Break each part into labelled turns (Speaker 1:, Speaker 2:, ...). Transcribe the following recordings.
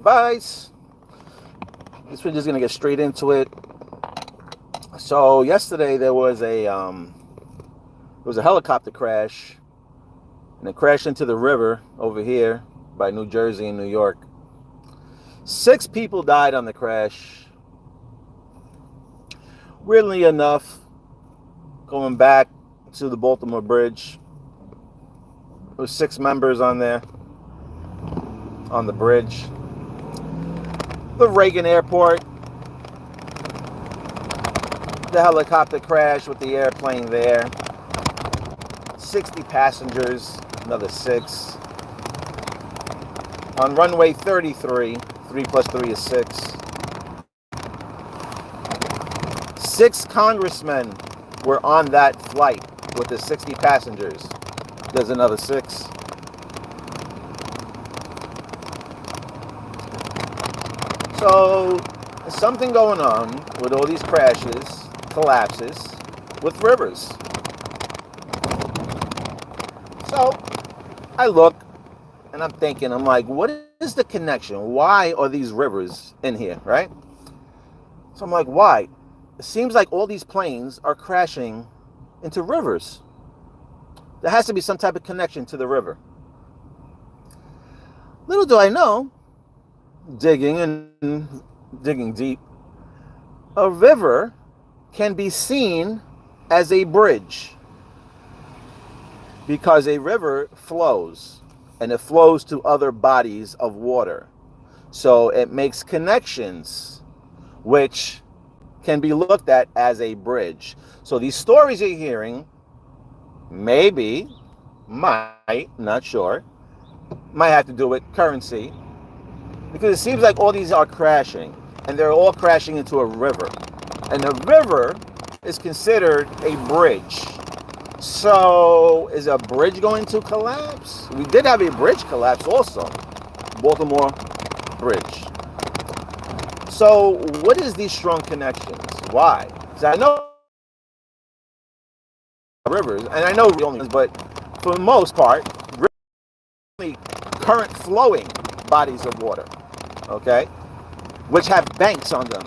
Speaker 1: advice. This we're just gonna get straight into it. So yesterday there was a helicopter crash, and it crashed into the river over here by New Jersey and New York. 6 people died on the crash. Weirdly enough, going back to the Baltimore Bridge, there was 6 members on there on the bridge. The Reagan Airport, the helicopter crash with the airplane there. 60 passengers, another 6. On runway 33, 3 plus 3 is 6. 6 congressmen were on that flight with the 60 passengers. There's another 6. So, there's something going on with all these crashes, collapses, with rivers. So, I look and I'm thinking, I'm like, what is the connection? Why are these rivers in here, right? So I'm like, why? It seems like all these planes are crashing into rivers. There has to be some type of connection to the river. Little do I know, digging deep, a river can be seen as a bridge because a river flows and it flows to other bodies of water. So it makes connections which can be looked at as a bridge. So these stories you're hearing, maybe, might, not sure, might have to do with currency, because it seems like all these are crashing, and they're all crashing into a river. And the river is considered a bridge. So is a bridge going to collapse? We did have a bridge collapse also, Baltimore Bridge. So what is these strong connections? Why? Because I know rivers, and I know the only ones, but for the most part, rivers are current flowing bodies of water, okay, which have banks on them,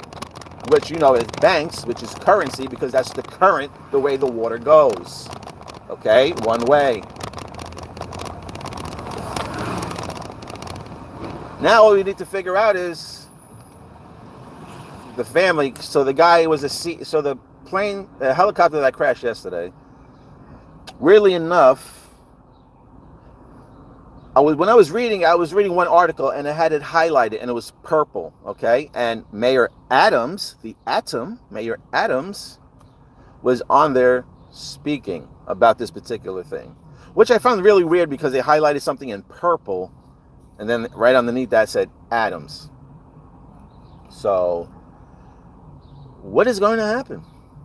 Speaker 1: which you know is banks, which is currency, because that's the current, the way the water goes, okay, one way. Now all we need to figure out is the family. So the guy was so the helicopter that crashed yesterday, weirdly enough, I was reading one article and it had it highlighted and it was purple, okay? And Mayor Adams was on there speaking about this particular thing, which I found really weird because they highlighted something in purple and then right underneath that said Adams. So, what is going to happen?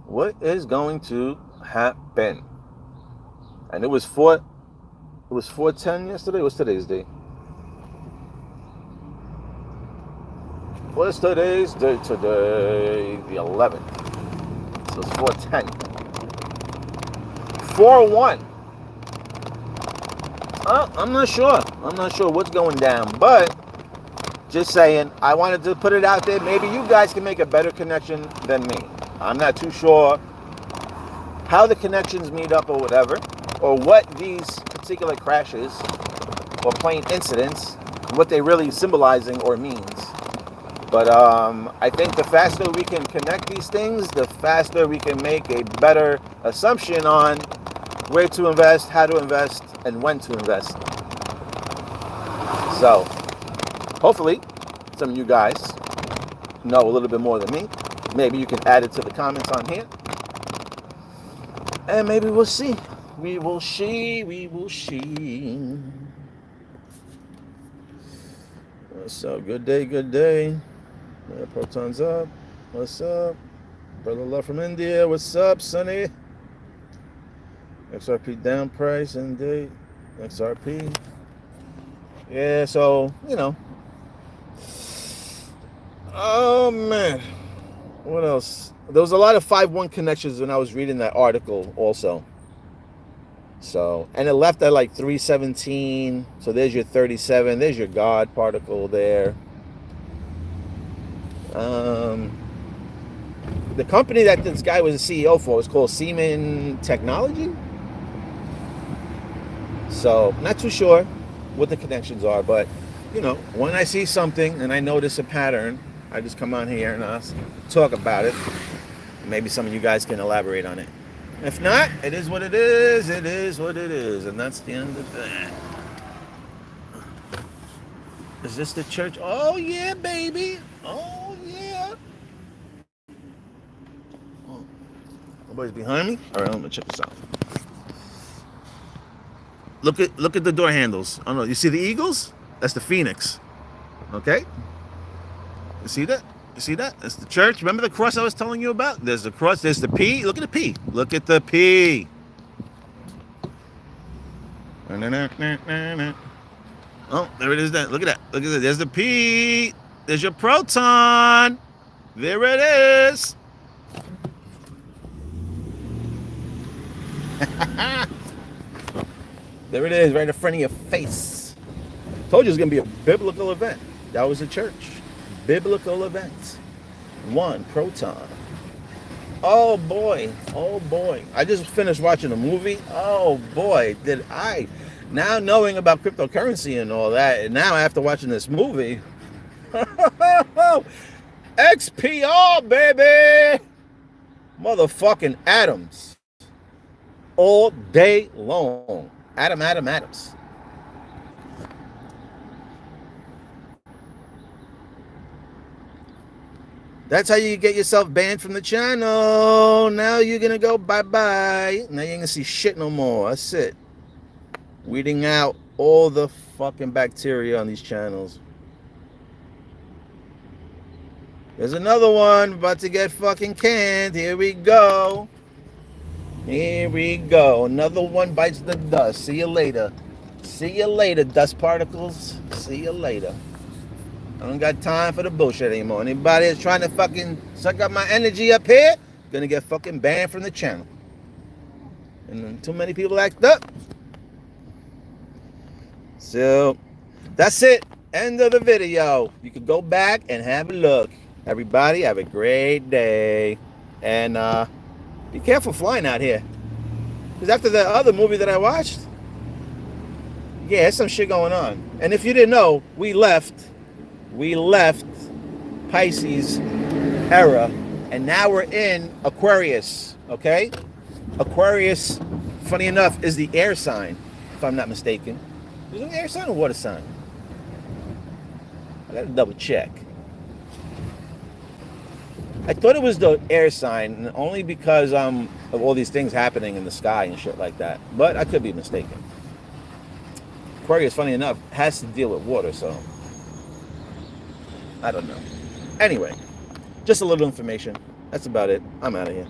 Speaker 1: What is going to happen? And it was 4:10 yesterday. What's today's date? What's today's date today? The 11th. So it's 4:10. 4:01. I'm not sure. I'm not sure what's going down, but just saying, I wanted to put it out there. Maybe you guys can make a better connection than me. I'm not too sure how the connections meet up or whatever, or what these particular crashes or plane incidents, what they really symbolizing or means. But I think the faster we can connect these things, the faster we can make a better assumption on where to invest, how to invest, and when to invest. So, hopefully, some of you guys know a little bit more than me. Maybe you can add it to the comments on here. And maybe we'll see. We will see. What's up? Good day. Proton's up. What's up? Brother Love from India. What's up, Sonny? XRP down price and date. XRP. Yeah, so, Oh, man. What else? There was a lot of 5-1 connections when I was reading that article also. So, and it left at like 317. So there's your 37. There's your God particle there. The company that this guy was a CEO for was called Seaman Technology. So, not too sure what the connections are, but when I see something and I notice a pattern, I just come on here and talk about it. Maybe some of you guys can elaborate on it. If not, it is what it is. It is what it is, and that's the end of that. Is this the church? Oh yeah, baby. Oh yeah. Oh, nobody's behind me. All right, let me check this out. Look at the door handles. Oh no, you see the eagles? That's the phoenix. Okay. You see that? You see that? That's the church. Remember the cross I was telling you about? There's the cross. There's the P. Look at the P. Look at the P. Oh, there it is. Then look at that. Look at that. There's the P. There's your proton. There it is. There it is, right in front of your face. Told you it was gonna be a biblical event. That was a church. Biblical event. 1 proton. Oh boy. Oh boy. I just finished watching a movie. Oh boy, did I. Now knowing about cryptocurrency and all that, and now after watching this movie, XPR, baby! Motherfucking atoms. All day long. Atoms. That's how you get yourself banned from the channel. Now you're gonna go bye-bye. Now you ain't gonna see shit no more. That's it. Weeding out all the fucking bacteria on these channels. There's another one about to get fucking canned. Here we go. Here we go. Another one bites the dust. See you later. See you later, dust particles. See you later. I don't got time for the bullshit anymore. Anybody that's trying to fucking suck up my energy up here, gonna get fucking banned from the channel. And too many people act up. So, that's it. End of the video. You can go back and have a look. Everybody, have a great day. And be careful flying out here. Because after the other movie that I watched, yeah, there's some shit going on. And if you didn't know, we left Pisces era, and now we're in Aquarius, okay? Aquarius, funny enough, is the air sign, if I'm not mistaken. Is it an air sign or water sign? I gotta double check. I thought it was the air sign, only because of all these things happening in the sky and shit like that. But I could be mistaken. Aquarius, funny enough, has to deal with water, so I don't know. Anyway, just a little information. That's about it. I'm out of here.